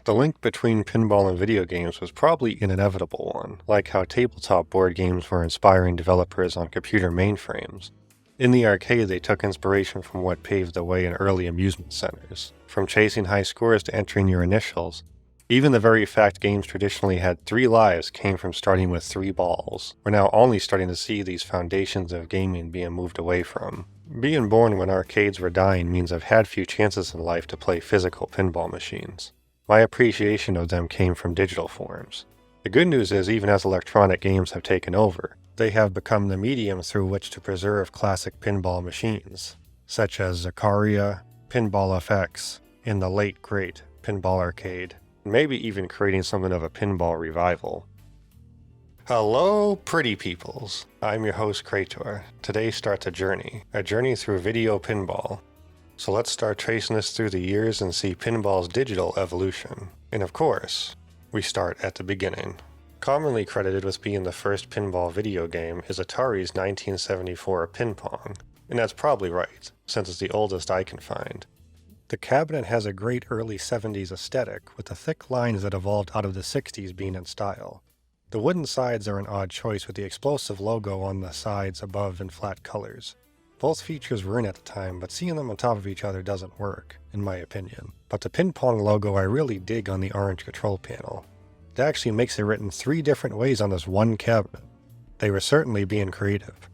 The link between pinball and video games was probably an inevitable one, like how tabletop board games were inspiring developers on computer mainframes. In the arcade, they took inspiration from what paved the way in early amusement centers. From chasing high scores to entering your initials, even the very fact games traditionally had 3 lives came from starting with 3 balls. We're now only starting to see these foundations of gaming being moved away from. Being born when arcades were dying means I've had few chances in life to play physical pinball machines. My appreciation of them came from digital forms. The good news is, even as electronic games have taken over, they have become the medium through which to preserve classic pinball machines, such as Zaccaria, Pinball FX, and the late great Pinball Arcade, maybe even creating something of a pinball revival. Hello, pretty peoples. I'm your host, Krator. Today starts a journey through video pinball. So let's start tracing this through the years and see pinball's digital evolution. And of course, we start at the beginning. Commonly credited with being the first pinball video game is Atari's 1974 PinPong, and that's probably right, since it's the oldest I can find. The cabinet has a great early 70s aesthetic, with the thick lines that evolved out of the 60s being in style. The wooden sides are an odd choice, with the explosive logo on the sides above in flat colors. Both features were in at the time, but seeing them on top of each other doesn't work, in my opinion. But the PinPong logo I really dig on the orange control panel. It actually makes it written 3 different ways on this one cabinet. They were certainly being creative.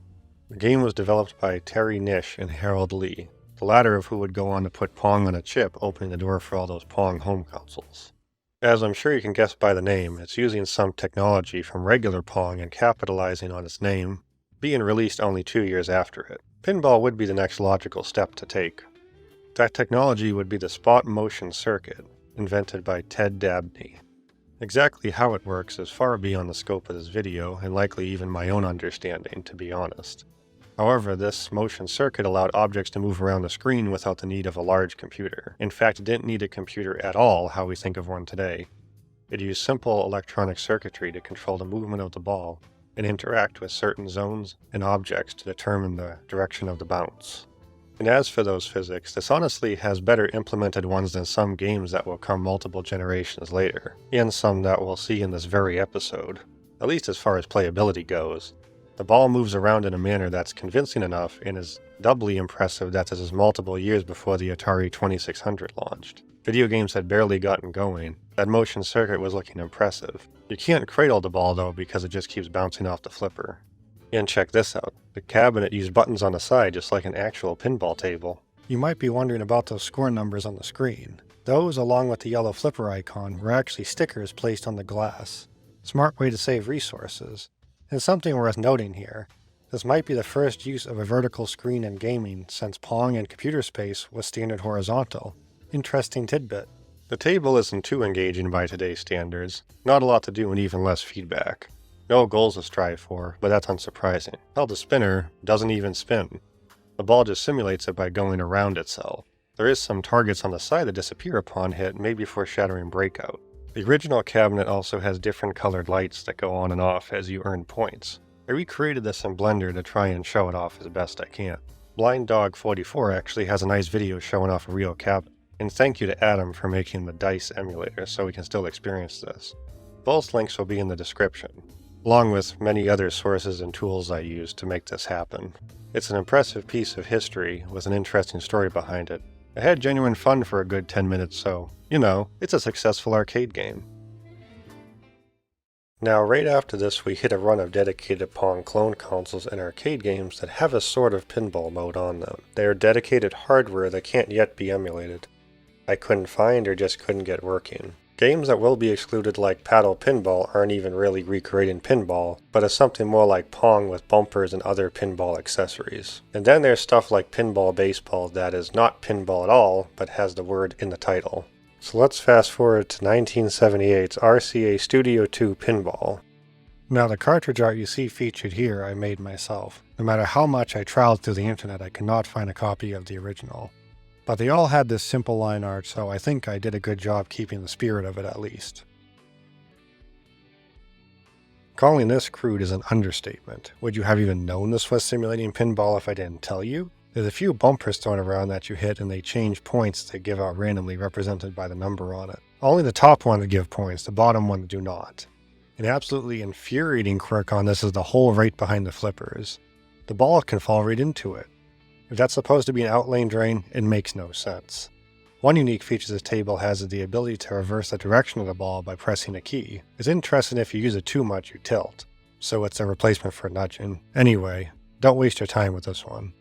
The game was developed by Terry Nish and Harold Lee, the latter of who would go on to put Pong on a chip, opening the door for all those Pong home consoles. As I'm sure you can guess by the name, it's using some technology from regular Pong and capitalizing on its name, being released only 2 years after it. Pinball would be the next logical step to take. That technology would be the spot motion circuit, invented by Ted Dabney. Exactly how it works is far beyond the scope of this video, and likely even my own understanding, to be honest. However, this motion circuit allowed objects to move around the screen without the need of a large computer. In fact, it didn't need a computer at all, how we think of one today. It used simple electronic circuitry to control the movement of the ball and interact with certain zones and objects to determine the direction of the bounce. And as for those physics, this honestly has better implemented ones than some games that will come multiple generations later, and some that we'll see in this very episode, at least as far as playability goes. The ball moves around in a manner that's convincing enough and is doubly impressive that this is multiple years before the Atari 2600 launched. Video games had barely gotten going. That motion circuit was looking impressive. You can't cradle the ball though because it just keeps bouncing off the flipper. And check this out. The cabinet used buttons on the side just like an actual pinball table. You might be wondering about those score numbers on the screen. Those, along with the yellow flipper icon, were actually stickers placed on the glass. Smart way to save resources. And something worth noting here. This might be the first use of a vertical screen in gaming since Pong and Computer Space was standard horizontal. Interesting tidbit. The table isn't too engaging by today's standards. Not a lot to do and even less feedback. No goals to strive for, but that's unsurprising. Hell, the spinner doesn't even spin. The ball just simulates it by going around itself. There is some targets on the side that disappear upon hit, maybe foreshadowing breakout. The original cabinet also has different colored lights that go on and off as you earn points. I recreated this in Blender to try and show it off as best I can. Blind Dog 44 actually has a nice video showing off a real cabinet. And thank you to Adam for making the DICE emulator so we can still experience this. Both links will be in the description, along with many other sources and tools I used to make this happen. It's an impressive piece of history with an interesting story behind it. I had genuine fun for a good 10 minutes, so, you know, it's a successful arcade game. Now, right after this, we hit a run of dedicated Pong clone consoles and arcade games that have a sort of pinball mode on them. They are dedicated hardware that can't yet be emulated. I couldn't find or just couldn't get working. Games that will be excluded like Paddle Pinball aren't even really recreating pinball, but is something more like Pong with bumpers and other pinball accessories. And then there's stuff like Pinball Baseball that is not pinball at all, but has the word in the title. So let's fast forward to 1978's RCA Studio 2 Pinball. Now the cartridge art you see featured here I made myself. No matter how much I trawled through the internet, I could not find a copy of the original. But they all had this simple line art, so I think I did a good job keeping the spirit of it at least. Calling this crude is an understatement. Would you have even known this was simulating pinball if I didn't tell you? There's a few bumpers thrown around that you hit and they change points they give out randomly represented by the number on it. Only the top one to give points, the bottom one do not. An absolutely infuriating quirk on this is the hole right behind the flippers. The ball can fall right into it. If that's supposed to be an outlane drain, it makes no sense. One unique feature this table has is the ability to reverse the direction of the ball by pressing a key. It's interesting if you use it too much you tilt, so it's a replacement for nudging. Anyway, don't waste your time with this one.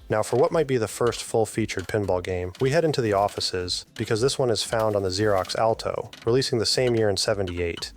Now for what might be the first full-featured pinball game, we head into the offices, because this one is found on the Xerox Alto, releasing the same year in '78.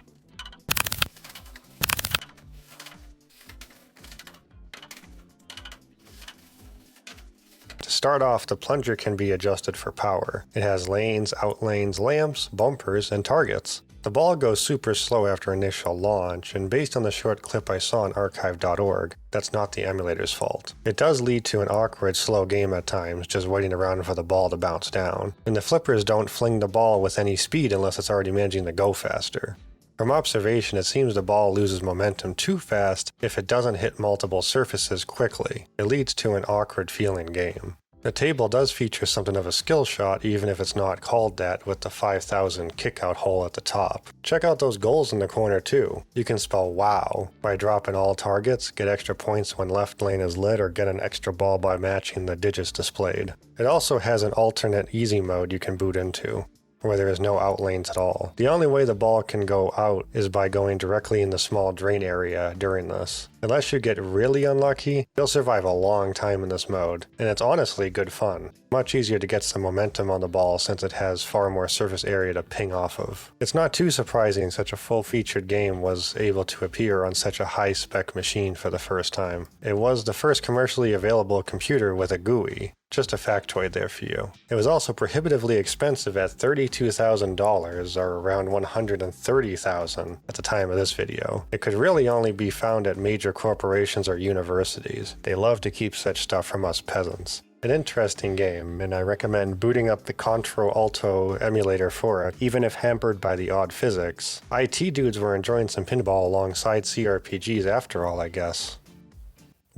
To start off, the plunger can be adjusted for power. It has lanes, outlanes, lamps, bumpers, and targets. The ball goes super slow after initial launch, and based on the short clip I saw on archive.org, that's not the emulator's fault. It does lead to an awkward, slow game at times, just waiting around for the ball to bounce down. And the flippers don't fling the ball with any speed unless it's already managing to go faster. From observation, it seems the ball loses momentum too fast if it doesn't hit multiple surfaces quickly. It leads to an awkward feeling game. The table does feature something of a skill shot even if it's not called that with the 5000 kick-out hole at the top. Check out those goals in the corner too. You can spell WOW by dropping all targets, get extra points when left lane is lit, or get an extra ball by matching the digits displayed. It also has an alternate easy mode you can boot into, where there is no outlanes at all. The only way the ball can go out is by going directly in the small drain area during this. Unless you get really unlucky, you'll survive a long time in this mode, and it's honestly good fun. Much easier to get some momentum on the ball since it has far more surface area to ping off of. It's not too surprising such a full-featured game was able to appear on such a high-spec machine for the first time. It was the first commercially available computer with a GUI. Just a factoid there for you. It was also prohibitively expensive at $32,000, or around $130,000 at the time of this video. It could really only be found at major corporations or universities. They love to keep such stuff from us peasants. An interesting game, and I recommend booting up the Contro Alto emulator for it, even if hampered by the odd physics. IT dudes were enjoying some pinball alongside CRPGs after all, I guess.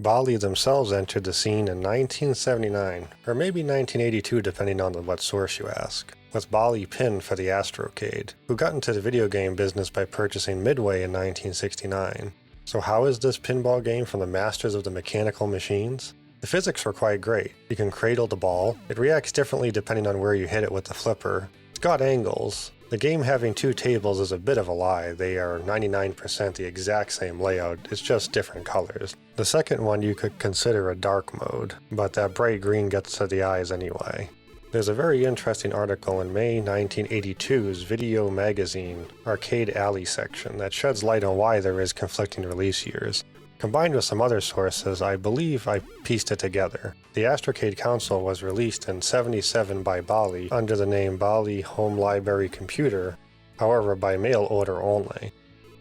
Bally themselves entered the scene in 1979, or maybe 1982 depending on what source you ask, with Bally Pin for the Astrocade, who got into the video game business by purchasing Midway in 1969. So how is this pinball game from the masters of the mechanical machines? The physics were quite great. You can cradle the ball, it reacts differently depending on where you hit it with the flipper. It's got angles. The game having two tables is a bit of a lie. They are 99% the exact same layout, it's just different colors. The second one you could consider a dark mode, but that bright green gets to the eyes anyway. There's a very interesting article in May 1982's Video Magazine Arcade Alley section that sheds light on why there is conflicting release years. Combined with some other sources, I believe I pieced it together. The Astrocade console was released in '77 by Bally under the name Bally Home Library Computer, however by mail order only.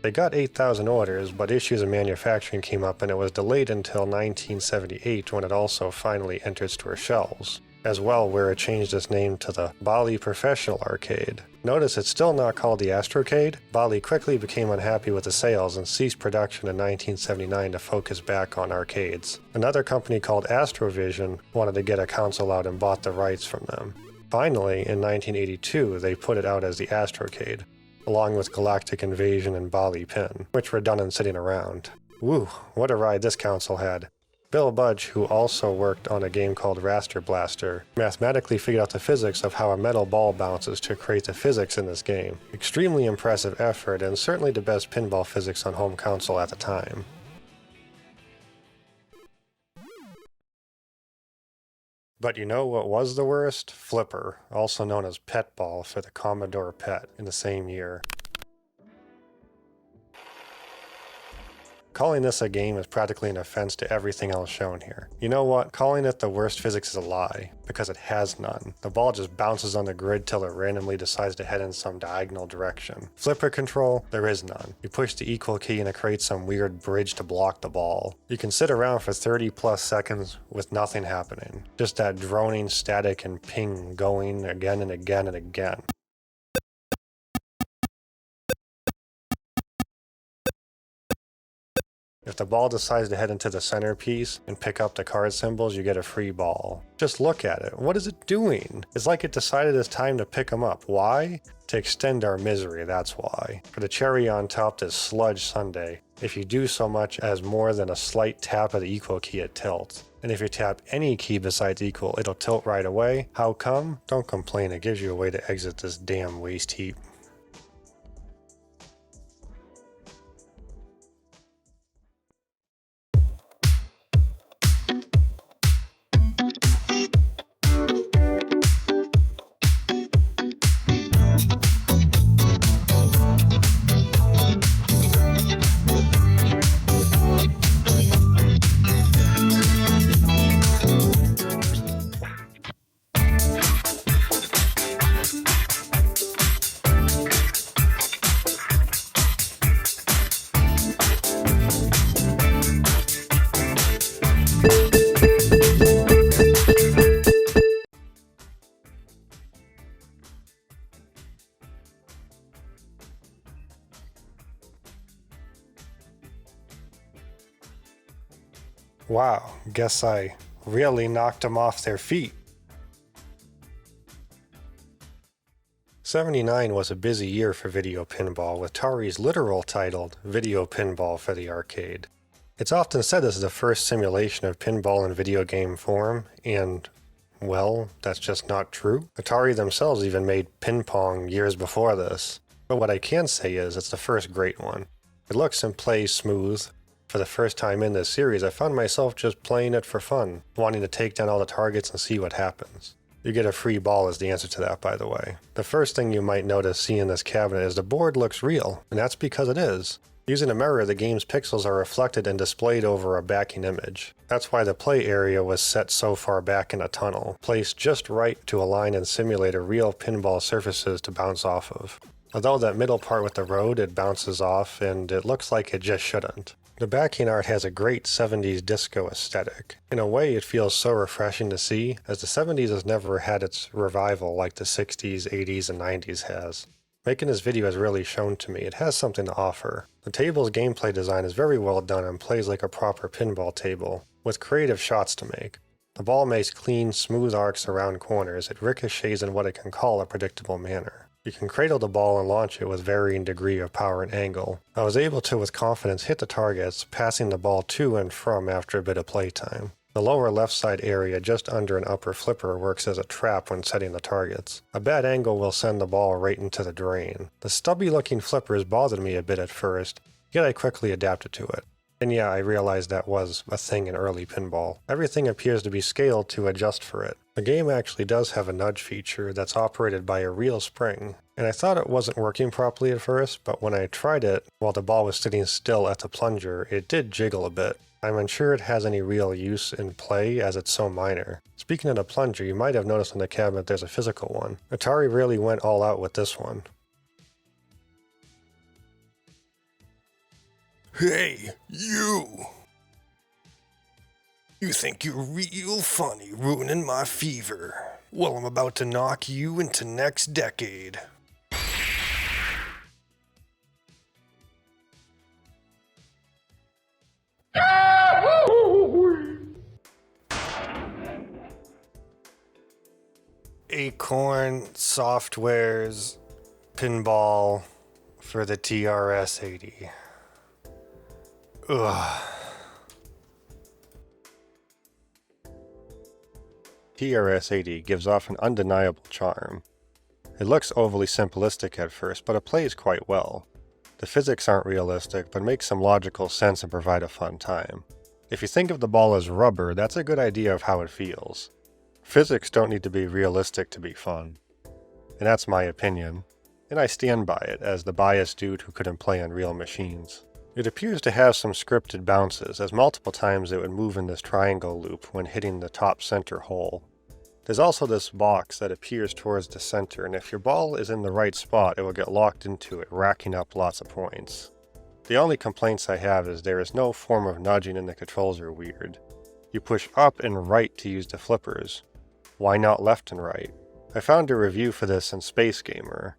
They got 8,000 orders, but issues of manufacturing came up and it was delayed until 1978 when it also finally entered store shelves, as well where it changed its name to the Bally Professional Arcade. Notice it's still not called the Astrocade. Bally quickly became unhappy with the sales and ceased production in 1979 to focus back on arcades. Another company called Astrovision wanted to get a console out and bought the rights from them. Finally, in 1982, they put it out as the Astrocade, along with Galactic Invasion and Bally Pin, which were done and sitting around. Woo, what a ride this console had. Bill Budge, who also worked on a game called Raster Blaster, mathematically figured out the physics of how a metal ball bounces to create the physics in this game. Extremely impressive effort, and certainly the best pinball physics on home console at the time. But you know what was the worst? Flipper, also known as PETBall for the Commodore PET, in the same year. Calling this a game is practically an offense to everything else shown here. You know what? Calling it the worst physics is a lie, because it has none. The ball just bounces on the grid till it randomly decides to head in some diagonal direction. Flipper control? There is none. You push the equal key and it creates some weird bridge to block the ball. You can sit around for 30 plus seconds with nothing happening. Just that droning static and ping going again and again and again. If the ball decides to head into the centerpiece and pick up the card symbols, you get a free ball. Just look at it. What is it doing? It's like it decided it's time to pick them up. Why? To extend our misery, that's why. For the cherry on top, this sludge sundae. If you do so much as more than a slight tap of the equal key, it tilts. And if you tap any key besides equal, it'll tilt right away. How come? Don't complain, it gives you a way to exit this damn waste heap. Wow, guess I really knocked them off their feet. '79 was a busy year for video pinball, with Atari's literal titled Video Pinball for the arcade. It's often said this is the first simulation of pinball in video game form, and, well, that's just not true. Atari themselves even made PinPong years before this. But what I can say is it's the first great one. It looks and plays smooth. For the first time in this series, I found myself just playing it for fun, wanting to take down all the targets and see what happens. You get a free ball is the answer to that, by the way. The first thing you might notice seeing this cabinet is the board looks real, and that's because it is. Using a mirror, the game's pixels are reflected and displayed over a backing image. That's why the play area was set so far back in a tunnel, placed just right to align and simulate a real pinball surfaces to bounce off of. Although that middle part with the road, it bounces off, and it looks like it just shouldn't. The backing art has a great 70s disco aesthetic. In a way, it feels so refreshing to see, as the 70s has never had its revival like the 60s, 80s, and 90s has. Making this video has really shown to me it has something to offer. The table's gameplay design is very well done and plays like a proper pinball table, with creative shots to make. The ball makes clean, smooth arcs around corners. It ricochets in what it can call a predictable manner. You can cradle the ball and launch it with varying degree of power and angle. I was able to with confidence hit the targets, passing the ball to and from after a bit of playtime. The lower left side area just under an upper flipper works as a trap when setting the targets. A bad angle will send the ball right into the drain. The stubby looking flippers bothered me a bit at first, yet I quickly adapted to it. And yeah, I realized that was a thing in early pinball. Everything appears to be scaled to adjust for it. The game actually does have a nudge feature that's operated by a real spring, and I thought it wasn't working properly at first, but when I tried it, while the ball was sitting still at the plunger, it did jiggle a bit. I'm unsure it has any real use in play as it's so minor. Speaking of the plunger, you might have noticed on the cabinet there's a physical one. Atari really went all out with this one. Hey, you! You think you're real funny ruining my fever? Well, I'm about to knock you into next decade. Acorn Software's Pinball for the TRS-80. Ugh. TRS-80 gives off an undeniable charm. It looks overly simplistic at first, but it plays quite well. The physics aren't realistic, but make some logical sense and provide a fun time. If you think of the ball as rubber, that's a good idea of how it feels. Physics don't need to be realistic to be fun. And that's my opinion, and I stand by it as the biased dude who couldn't play on real machines. It appears to have some scripted bounces, as multiple times it would move in this triangle loop when hitting the top center hole. There's also this box that appears towards the center, and if your ball is in the right spot, it will get locked into it, racking up lots of points. The only complaints I have is there is no form of nudging and the controls are weird. You push up and right to use the flippers. Why not left and right? I found a review for this in Space Gamer.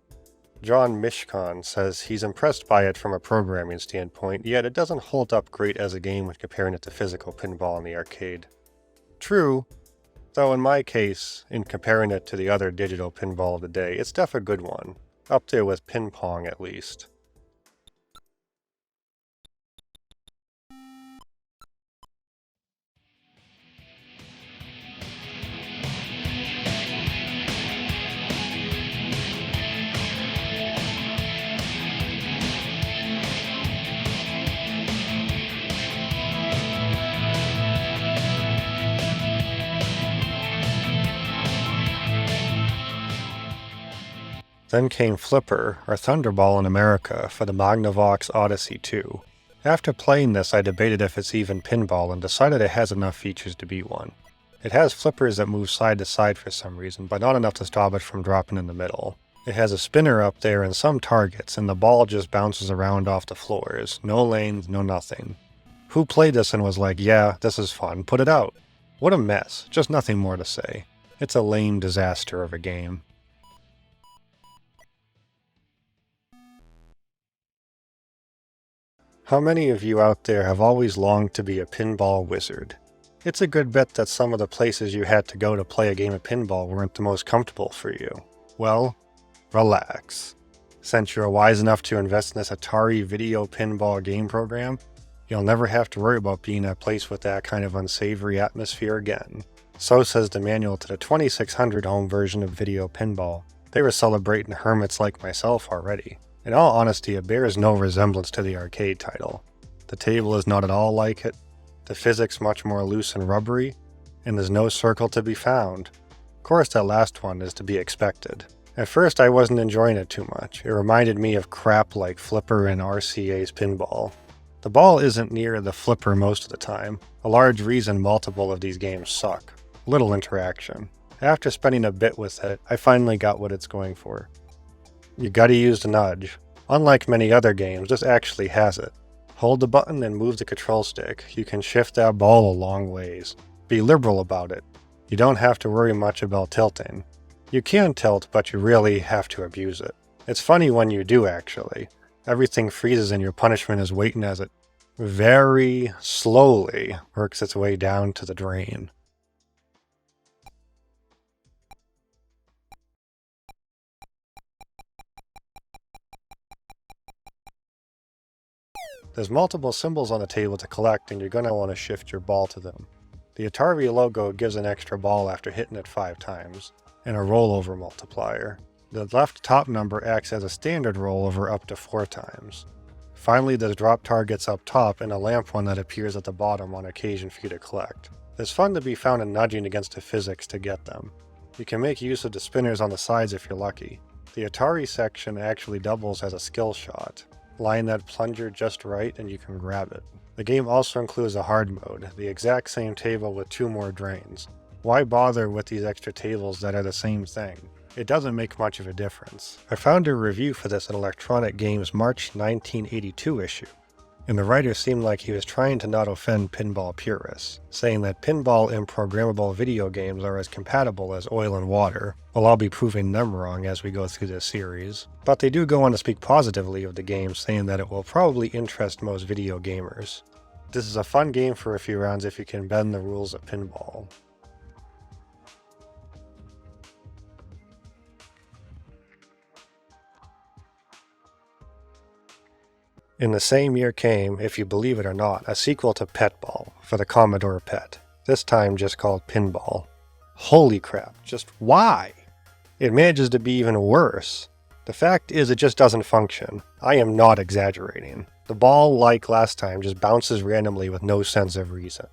John Mishkon says he's impressed by it from a programming standpoint, yet it doesn't hold up great as a game when comparing it to physical pinball in the arcade. True, though in my case, in comparing it to the other digital pinball of the day, it's def a good one. Up there with PinPong at least. Then came Flipper, or Thunderball in America, for the Magnavox Odyssey 2. After playing this, I debated if it's even pinball and decided it has enough features to be one. It has flippers that move side to side for some reason, but not enough to stop it from dropping in the middle. It has a spinner up there and some targets, and the ball just bounces around off the floors. No lanes, no nothing. Who played this and was like, yeah, this is fun, put it out? What a mess, just nothing more to say. It's a lame disaster of a game. How many of you out there have always longed to be a pinball wizard? It's a good bet that some of the places you had to go to play a game of pinball weren't the most comfortable for you. Well, relax. Since you're wise enough to invest in this Atari video pinball game program, you'll never have to worry about being at a place with that kind of unsavory atmosphere again. So says the manual to the 2600 home version of video pinball. They were celebrating hermits like myself already. In all honesty, it bears no resemblance to the arcade title. The table is not at all like it, the physics much more loose and rubbery, and there's no circle to be found. Of course, that last one is to be expected. At first, I wasn't enjoying it too much. It reminded me of crap like Flipper and RCA's Pinball. The ball isn't near the flipper most of the time, a large reason multiple of these games suck. Little interaction. After spending a bit with it, I finally got what it's going for. You gotta use the nudge. Unlike many other games, this actually has it. Hold the button and move the control stick. You can shift that ball a long ways. Be liberal about it. You don't have to worry much about tilting. You can tilt, but you really have to abuse it. It's funny when you do, actually. Everything freezes and your punishment is waiting as it very slowly works its way down to the drain. There's multiple symbols on the table to collect, and you're going to want to shift your ball to them. The Atari logo gives an extra ball after hitting it 5 times, and a rollover multiplier. The left top number acts as a standard rollover up to 4 times. Finally, there's drop targets up top and a lamp one that appears at the bottom on occasion for you to collect. There's fun to be found in nudging against the physics to get them. You can make use of the spinners on the sides if you're lucky. The Atari section actually doubles as a skill shot. Line that plunger just right and you can grab it. The game also includes a hard mode, the exact same table with 2 more drains. Why bother with these extra tables that are the same thing? It doesn't make much of a difference. I found a review for this in Electronic Games' March 1982 issue, and the writer seemed like he was trying to not offend pinball purists, saying that pinball and programmable video games are as compatible as oil and water. Well, I'll be proving them wrong as we go through this series. But they do go on to speak positively of the game, saying that it will probably interest most video gamers. This is a fun game for a few rounds if you can bend the rules of pinball. In the same year came, if you believe it or not, a sequel to PETBall for the Commodore PET, this time just called Pinball. Holy crap, just why? It manages to be even worse. The fact is it just doesn't function. I am not exaggerating. The ball, like last time, just bounces randomly with no sense of reason.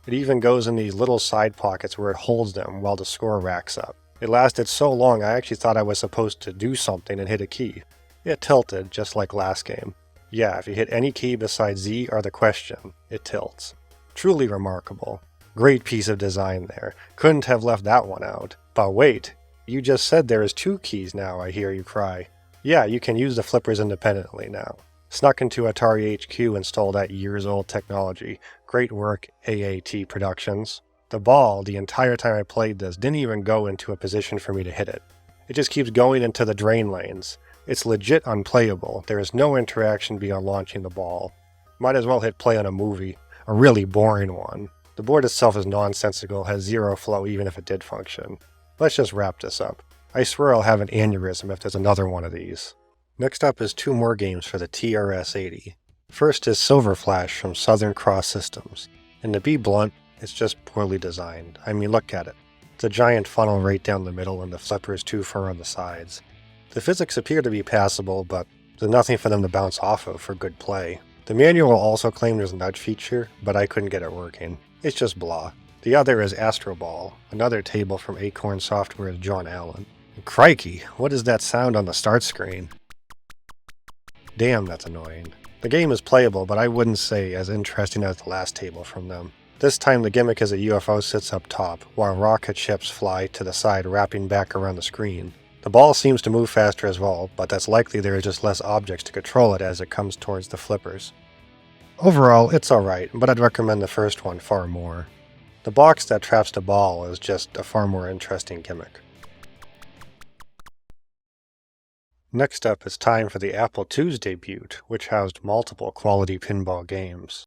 It even goes in these little side pockets where it holds them while the score racks up. It lasted so long I actually thought I was supposed to do something and hit a key. It tilted, just like last game. Yeah, if you hit any key besides Z or the question, it tilts. Truly remarkable. Great piece of design there. Couldn't have left that one out. But wait, you just said there is 2 keys now, I hear you cry. Yeah, you can use the flippers independently now. Snuck into Atari HQ and stole that years-old technology. Great work, AAT Productions. The ball, the entire time I played this, didn't even go into a position for me to hit it. It just keeps going into the drain lanes. It's legit unplayable. There is no interaction beyond launching the ball. Might as well hit play on a movie, a really boring one. The board itself is nonsensical, has zero flow even if it did function. Let's just wrap this up. I swear I'll have an aneurysm if there's another one of these. Next up is two more games for the TRS-80. First is Silver Flash from Southern Cross Systems. And to be blunt, it's just poorly designed. I mean, look at it. It's a giant funnel right down the middle and the flipper is too far on the sides. The physics appear to be passable, but there's nothing for them to bounce off of for good play. The manual also claimed there's a nudge feature, but I couldn't get it working. It's just blah. The other is Astroball, another table from Acorn Software's John Allen. And crikey, what is that sound on the start screen? Damn, that's annoying. The game is playable, but I wouldn't say as interesting as the last table from them. This time the gimmick is a UFO sits up top, while rocket ships fly to the side wrapping back around the screen. The ball seems to move faster as well, but that's likely there are just less objects to control it as it comes towards the flippers. Overall, it's alright, but I'd recommend the first one far more. The box that traps the ball is just a far more interesting gimmick. Next up, it's time for the Apple II's debut, which housed multiple quality pinball games.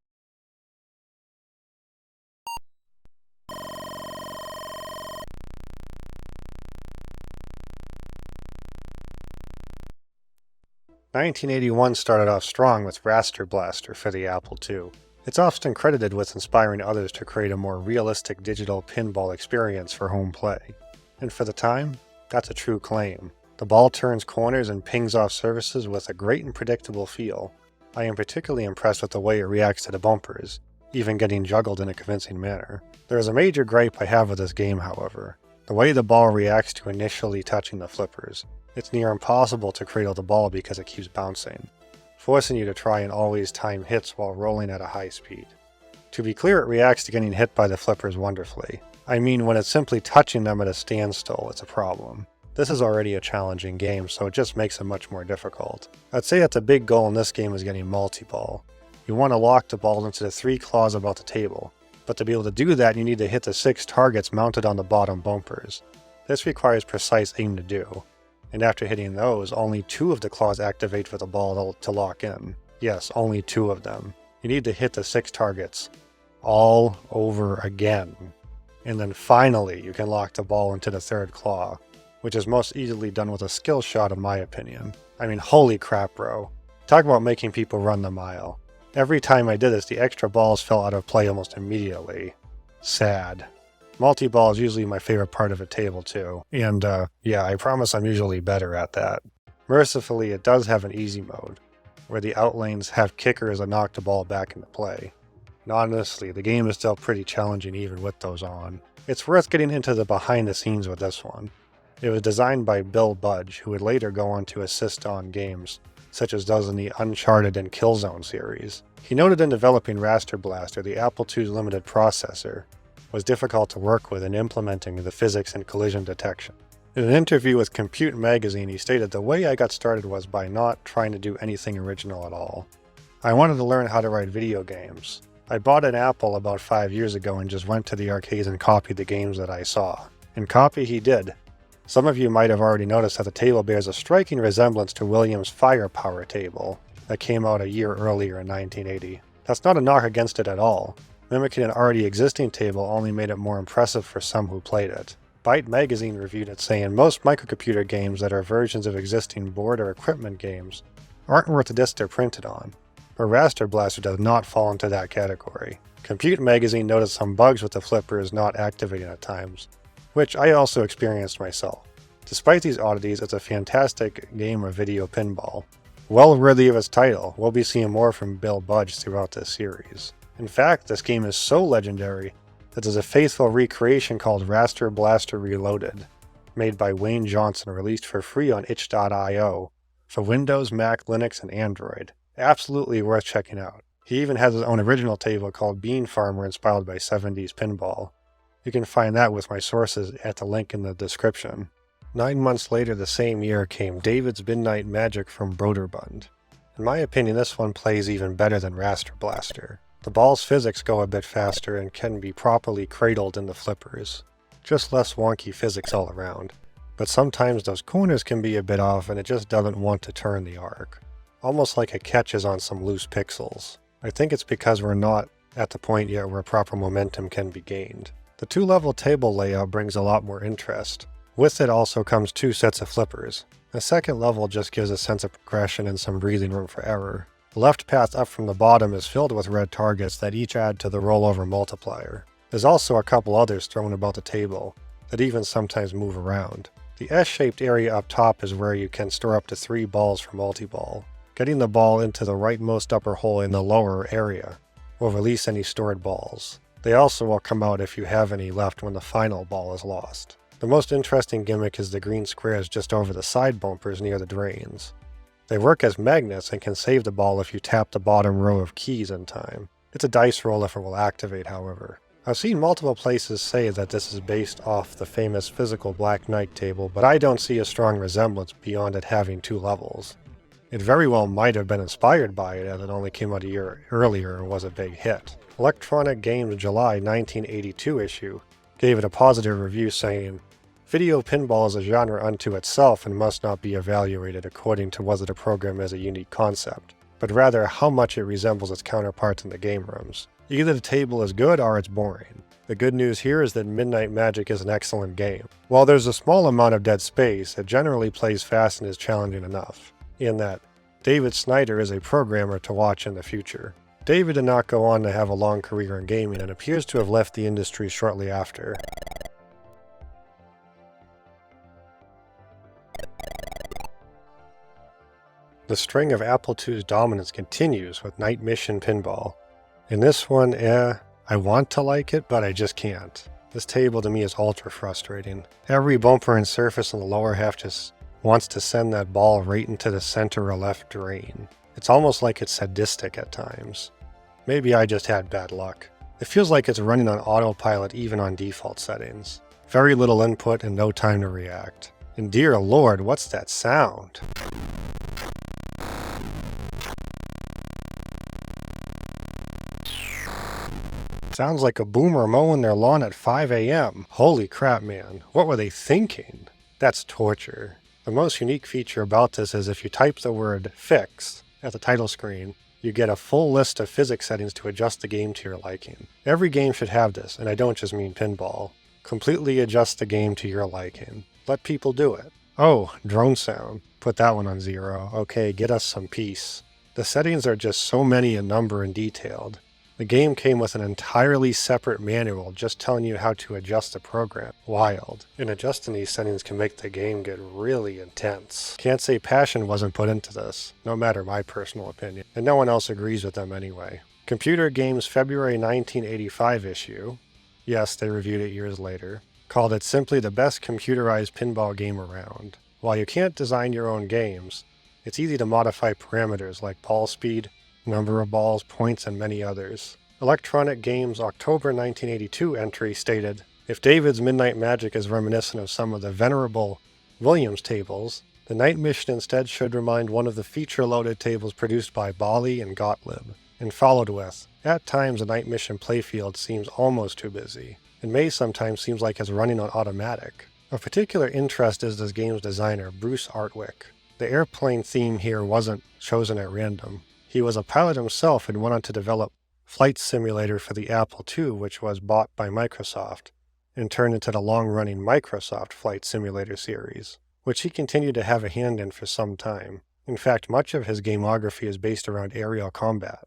"1981 started off strong with Raster Blaster for the Apple II. It's often credited with inspiring others to create a more realistic digital pinball experience for home play. And for the time, that's a true claim. The ball turns corners and pings off surfaces with a great and predictable feel. I am particularly impressed with the way it reacts to the bumpers, even getting juggled in a convincing manner. There is a major gripe I have with this game, however. The way the ball reacts to initially touching the flippers. It's near impossible to cradle the ball because it keeps bouncing, forcing you to try and always time hits while rolling at a high speed. To be clear, it reacts to getting hit by the flippers wonderfully. I mean, when it's simply touching them at a standstill, it's a problem. This is already a challenging game, so it just makes it much more difficult. I'd say that the big goal in this game is getting multi-ball. You want to lock the ball into the 3 claws above the table, but to be able to do that you need to hit the 6 targets mounted on the bottom bumpers. This requires precise aim to do, and after hitting those, only 2 of the claws activate for the ball to lock in. Yes, only 2 of them. You need to hit the 6 targets all over again. And then finally you can lock the ball into the 3rd claw, which is most easily done with a skill shot in my opinion. I mean, holy crap, bro. Talk about making people run the mile. Every time I did this, the extra balls fell out of play almost immediately. Sad. Multi-ball is usually my favorite part of a table too, and yeah, I promise I'm usually better at that. Mercifully, it does have an easy mode, where the outlanes have kickers that knock the ball back into play. And honestly, the game is still pretty challenging even with those on. It's worth getting into the behind the scenes with this one. It was designed by Bill Budge, who would later go on to assist on games, such as those in the Uncharted and Killzone series. He noted in developing Raster Blaster, the Apple II's limited processor was difficult to work with in implementing the physics and collision detection. In an interview with Compute magazine, he stated, "The way I got started was by not trying to do anything original at all. I wanted to learn how to write video games. I bought an Apple about 5 years ago and just went to the arcades and copied the games that I saw." And copy he did. Some of you might have already noticed that the table bears a striking resemblance to Williams' Firepower table that came out a year earlier in 1980. That's not a knock against it at all. Mimicking an already existing table only made it more impressive for some who played it. Byte magazine reviewed it saying, "Most microcomputer games that are versions of existing board or equipment games aren't worth the disc they're printed on, but Raster Blaster does not fall into that category." Compute magazine noted some bugs with the flippers not activating at times, which I also experienced myself. Despite these oddities, it's a fantastic game of video pinball. Well worthy of its title. We'll be seeing more from Bill Budge throughout this series. In fact, this game is so legendary that there's a faithful recreation called Raster Blaster Reloaded, made by Wayne Johnson, released for free on itch.io for Windows, Mac, Linux, and Android. Absolutely worth checking out. He even has his own original table called Bean Farmer inspired by 70s pinball. You can find that with my sources at the link in the description. 9 months later the same year came David's Midnight Magic from Broderbund. In my opinion, this one plays even better than Raster Blaster. The ball's physics go a bit faster and can be properly cradled in the flippers. Just less wonky physics all around. but sometimes those corners can be a bit off and it just doesn't want to turn the arc. Almost like it catches on some loose pixels. I think it's because we're not at the point yet where proper momentum can be gained. The 2-level table layout brings a lot more interest. With it also comes 2 sets of flippers. The second level just gives a sense of progression and some breathing room for error. The left path up from the bottom is filled with red targets that each add to the rollover multiplier. There's also a couple others thrown about the table that even sometimes move around. The S-shaped area up top is where you can store up to 3 balls for multi-ball. Getting the ball into the rightmost upper hole in the lower area will release any stored balls. They also will come out if you have any left when the final ball is lost. The most interesting gimmick is the green squares just over the side bumpers near the drains. They work as magnets and can save the ball if you tap the bottom row of keys in time. It's a dice roll if it will activate, however. I've seen multiple places say that this is based off the famous physical Black Knight table, but I don't see a strong resemblance beyond it having 2 levels. It very well might have been inspired by it as it only came out a year earlier and was a big hit. Electronic Games' July 1982 issue gave it a positive review saying, "Video pinball is a genre unto itself and must not be evaluated according to whether the program is a unique concept, but rather how much it resembles its counterparts in the game rooms. Either the table is good or it's boring. The good news here is that Midnight Magic is an excellent game. While there's a small amount of dead space, it generally plays fast and is challenging enough. In that, David Snyder is a programmer to watch in the future." David did not go on to have a long career in gaming and appears to have left the industry shortly after. The string of Apple II's dominance continues with Night Mission Pinball. In this one, I want to like it, but I just can't. This table to me is ultra frustrating. Every bumper and surface in the lower half just wants to send that ball right into the center or left drain. It's almost like it's sadistic at times. Maybe I just had bad luck. It feels like it's running on autopilot even on default settings. Very little input and no time to react. And dear lord, what's that sound? Sounds like a boomer mowing their lawn at 5 a.m. Holy crap, man. What were they thinking? That's torture. The most unique feature about this is if you type the word "fix" at the title screen, you get a full list of physics settings to adjust the game to your liking. Every game should have this, and I don't just mean pinball. Completely adjust the game to your liking. Let people do it. Oh, drone sound. Put that one on 0. Okay, get us some peace. The settings are just so many in number and detailed. The game came with an entirely separate manual just telling you how to adjust the program. Wild. And adjusting these settings can make the game get really intense. Can't say passion wasn't put into this, no matter my personal opinion, and no one else agrees with them anyway. Computer Games' February 1985 issue, yes, they reviewed it years later, called it simply the best computerized pinball game around. While you can't design your own games, it's easy to modify parameters like ball speed, number of balls, points, and many others. Electronic Games' October 1982 entry stated, "If David's Midnight Magic is reminiscent of some of the venerable Williams tables, the Night Mission instead should remind one of the feature-loaded tables produced by Bally and Gottlieb," and followed with, "At times the Night Mission playfield seems almost too busy. It may sometimes seem like it's running on automatic." Of particular interest is this game's designer, Bruce Artwick. The airplane theme here wasn't chosen at random. He was a pilot himself and went on to develop Flight Simulator for the Apple II, which was bought by Microsoft and turned into the long-running Microsoft Flight Simulator series, which he continued to have a hand in for some time. In fact, much of his gamography is based around aerial combat.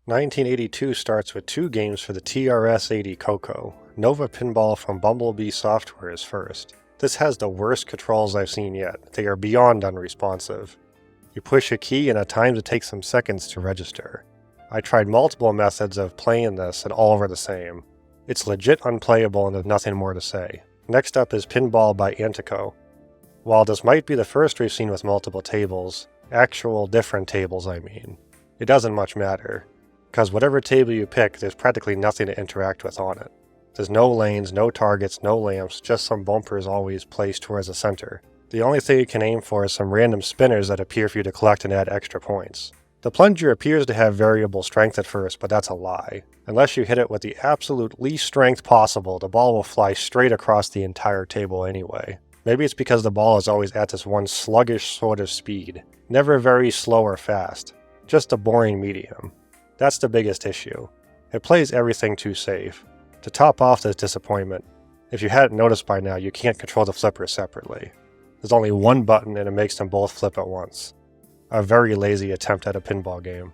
1982 starts with 2 games for the TRS-80 Coco. Nova Pinball from Bumblebee Software is first. This has the worst controls I've seen yet. They are beyond unresponsive. You push a key and at times it takes some seconds to register. I tried multiple methods of playing this and all were the same. It's legit unplayable and there's nothing more to say. Next up is Pinball by Anteco. While this might be the first we've seen with multiple tables, actual different tables I mean, it doesn't much matter, because whatever table you pick there's practically nothing to interact with on it. There's no lanes, no targets, no lamps, just some bumpers always placed towards the center. The only thing you can aim for is some random spinners that appear for you to collect and add extra points. The plunger appears to have variable strength at first, but that's a lie. Unless you hit it with the absolute least strength possible, the ball will fly straight across the entire table anyway. Maybe it's because the ball is always at this one sluggish sort of speed, never very slow or fast, just a boring medium. That's the biggest issue. It plays everything too safe. To top off this disappointment, if you hadn't noticed by now, you can't control the flippers separately. There's only one button and it makes them both flip at once. A very lazy attempt at a pinball game.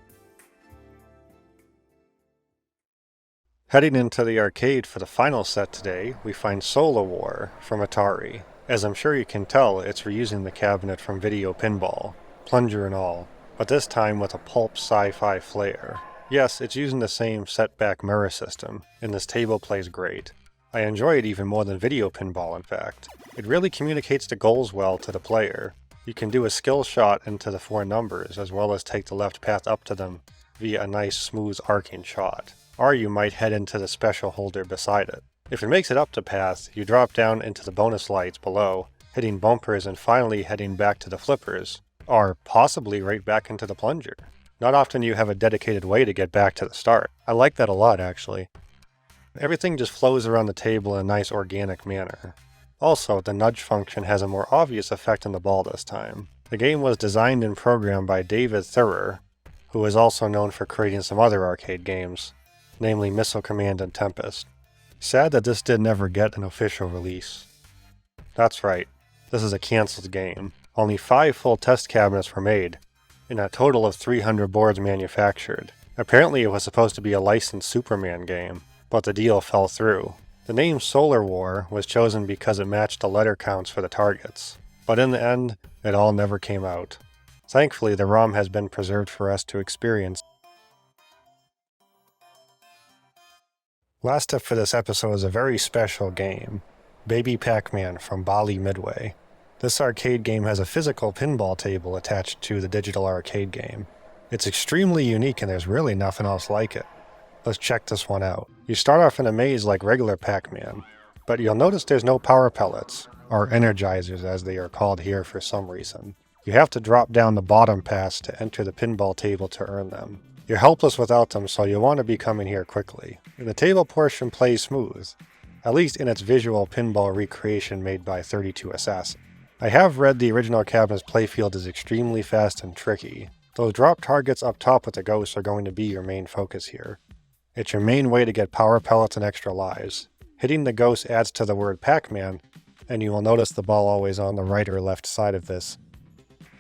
Heading into the arcade for the final set today, we find Solar War from Atari. As I'm sure you can tell, it's reusing the cabinet from Video Pinball, plunger and all, but this time with a pulp sci-fi flair. Yes, it's using the same setback mirror system, and this table plays great. I enjoy it even more than Video Pinball, in fact. It really communicates the goals well to the player. You can do a skill shot into the 4 numbers, as well as take the left path up to them via a nice smooth arcing shot. Or you might head into the special holder beside it. If it makes it up the path, you drop down into the bonus lights below, hitting bumpers and finally heading back to the flippers, or possibly right back into the plunger. Not often you have a dedicated way to get back to the start. I like that a lot, actually. Everything just flows around the table in a nice organic manner. Also, the nudge function has a more obvious effect on the ball this time. The game was designed and programmed by David Thurer, who is also known for creating some other arcade games, namely Missile Command and Tempest. Sad that this did never get an official release. That's right, this is a cancelled game. Only 5 full test cabinets were made, and a total of 300 boards manufactured. Apparently it was supposed to be a licensed Superman game, but the deal fell through. The name Solar War was chosen because it matched the letter counts for the targets, but in the end, it all never came out. Thankfully, the ROM has been preserved for us to experience. Last up for this episode is a very special game, Baby Pac-Man from Bally Midway. This arcade game has a physical pinball table attached to the digital arcade game. It's extremely unique and there's really nothing else like it. Let's check this one out. You start off in a maze like regular Pac-Man, but you'll notice there's no power pellets, or energizers as they are called here for some reason. You have to drop down the bottom paths to enter the pinball table to earn them. You're helpless without them, so you'll want to be coming here quickly. And the table portion plays smooth, at least in its visual pinball recreation made by 32 Assassin. I have read the original cabinet's playfield is extremely fast and tricky. Those drop targets up top with the ghosts are going to be your main focus here. It's your main way to get power pellets and extra lives. Hitting the ghost adds to the word Pac-Man, and you will notice the ball always on the right or left side of this.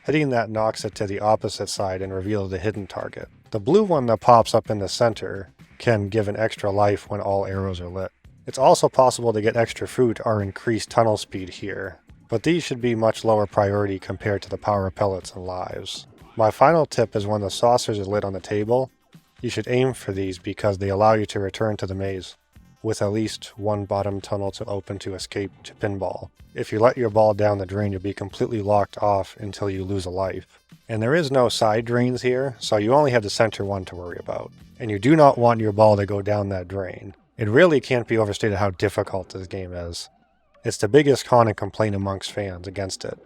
Hitting that knocks it to the opposite side and reveals the hidden target. The blue one that pops up in the center can give an extra life when all arrows are lit. It's also possible to get extra fruit or increased tunnel speed here, but these should be much lower priority compared to the power pellets and lives. My final tip is when the saucers are lit on the table, you should aim for these because they allow you to return to the maze, with at least one bottom tunnel to open to escape to pinball. If you let your ball down the drain, you'll be completely locked off until you lose a life. And there is no side drains here, so you only have the center one to worry about. And you do not want your ball to go down that drain. It really can't be overstated how difficult this game is. It's the biggest con and complaint amongst fans against it.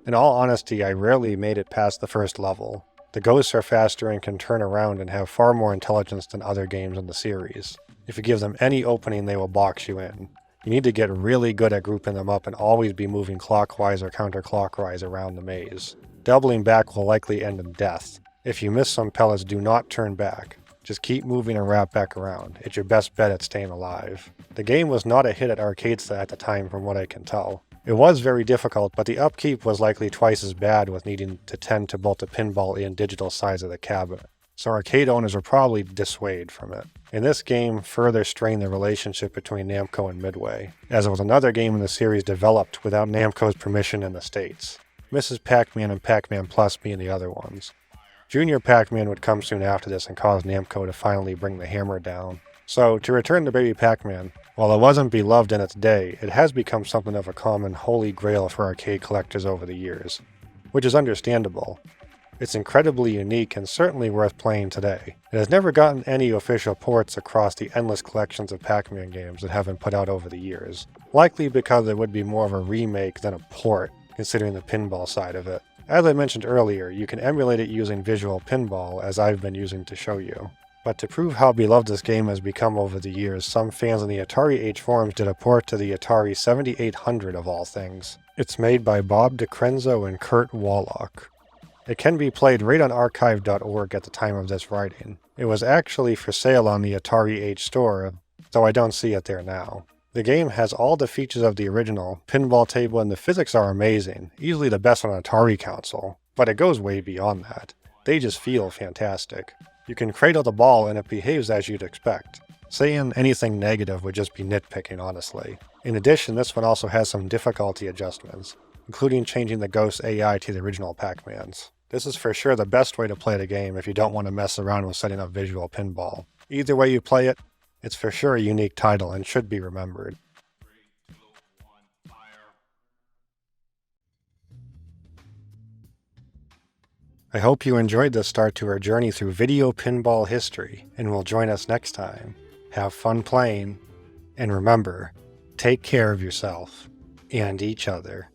In all honesty, I rarely made it past the first level. The ghosts are faster and can turn around and have far more intelligence than other games in the series. If you give them any opening, they will box you in. You need to get really good at grouping them up and always be moving clockwise or counterclockwise around the maze. Doubling back will likely end in death. If you miss some pellets, do not turn back. Just keep moving and wrap back around. It's your best bet at staying alive. The game was not a hit at arcades at the time from what I can tell. It was very difficult, but the upkeep was likely twice as bad with needing to tend to both the pinball and digital sides of the cabinet. So arcade owners were probably dissuaded from it. And this game further strained the relationship between Namco and Midway, as it was another game in the series developed without Namco's permission in the States. Mrs. Pac-Man and Pac-Man Plus being the other ones. Junior Pac-Man would come soon after this and cause Namco to finally bring the hammer down. So, to return to Baby Pac-Man, while it wasn't beloved in its day, it has become something of a common holy grail for arcade collectors over the years, which is understandable. It's incredibly unique and certainly worth playing today. It has never gotten any official ports across the endless collections of Pac-Man games that have been put out over the years, likely because it would be more of a remake than a port, considering the pinball side of it. As I mentioned earlier, you can emulate it using Visual Pinball, as I've been using to show you. But to prove how beloved this game has become over the years, some fans in the Atari Age forums did a port to the Atari 7800 of all things. It's made by Bob DiCrenzo and Kurt Wallach. It can be played right on archive.org at the time of this writing. It was actually for sale on the Atari Age store, though I don't see it there now. The game has all the features of the original pinball table, and the physics are amazing, easily the best on an Atari console, but it goes way beyond that. They just feel fantastic. You can cradle the ball and it behaves as you'd expect. Saying anything negative would just be nitpicking, honestly. In addition, this one also has some difficulty adjustments, including changing the Ghost AI to the original Pac-Mans. This is for sure the best way to play the game if you don't want to mess around with setting up visual pinball. Either way you play it, it's for sure a unique title and should be remembered. I hope you enjoyed this start to our journey through video pinball history, and will join us next time. Have fun playing, and remember, take care of yourself and each other.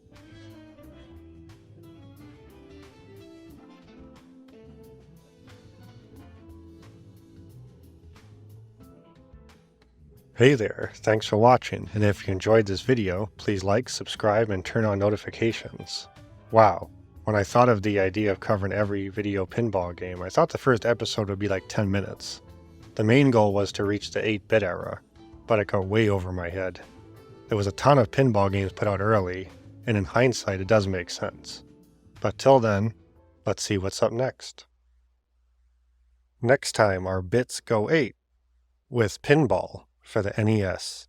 Hey there, thanks for watching, and if you enjoyed this video, please like, subscribe, and turn on notifications. Wow. When I thought of the idea of covering every video pinball game, I thought the first episode would be like 10 minutes. The main goal was to reach the 8-bit era, but it got way over my head. There was a ton of pinball games put out early, and in hindsight it does make sense. But till then, let's see what's up next. Next time our bits go 8, with Pinball for the NES.